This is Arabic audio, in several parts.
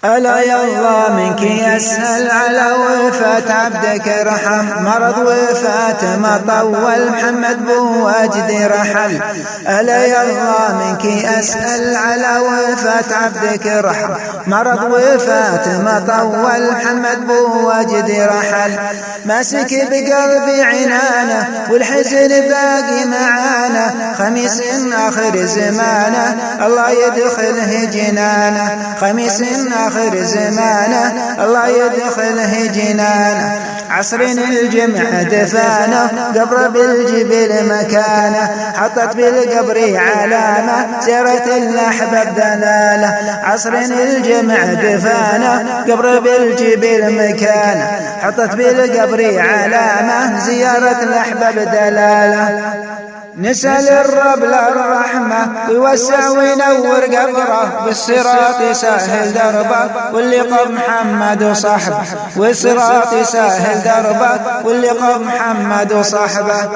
ألا يالله منك يسأل على وفاة عبدك ارحم، مرض وفاة ما طول محمد بوجدي رحل. ألا يالله منك يسأل على وفاة عبدك ارحم، مرض وفاة ما طول محمد بوجدي رحل. ماسك بقلبي عنانه والحزن باقي معانا، خميس آخر زمانه الله يدخله جنانه، خميس آخر زمانه الله يدخله جنانه. عصر الجمع دفانه قبر بالجبل مكانه، حطت بالقبر علامة سيرة الأحباب دلالة. عصر الجمع دفانه قبر بالجبل مكانه، حطت بالقبر علامة زيارة الأحباب دلالة. نسأل الرب للرحمة ويوسع وينور قبره، بالصراط يسهل دربه واللي قب محمد وصحبه، والصراط يسهل دربه واللي قب محمد وصحبه.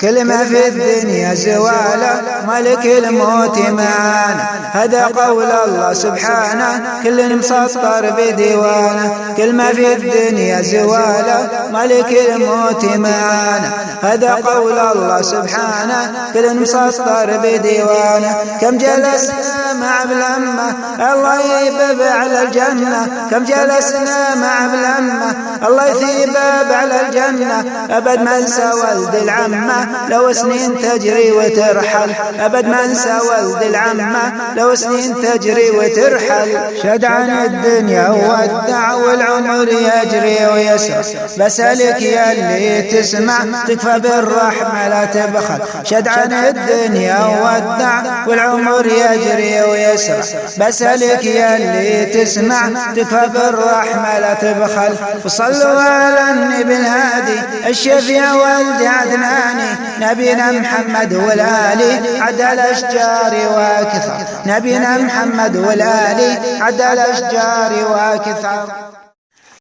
كل ما في الدنيا زواله ملك الموت معانا، هذا قول الله سبحانه كل مسطر بديوانه. كل ما في الدنيا زواله ملك الموت معانا، هذا قول الله سبحانه كل مسطر بديوانه. كم جلسنا مع بلمه الله يباب على الجنة، كم جلسنا مع بلمه الله يثيباب على الجنة. أبد ما انسى ولد العمة لو سنين تجري وترحل، أبد ما انسى ولد العمة لو سنين تجري وترحل. شد عن الدنيا وودع والعمر يجري ويسر، بسألك يا اللي تسمع تكفى بالرحمة لا تبخل. شد عن الدنيا وودع والعمر يجري ويسر، بسألك يا اللي تسمع تكفى بالرحمة لا تبخل. وصلوا على النبي الهادي الشفيع والد عدناني، نبينا محمد والآلي عد الأشجار وكثر، نبينا محمد والآلي عد الأشجار وكثر.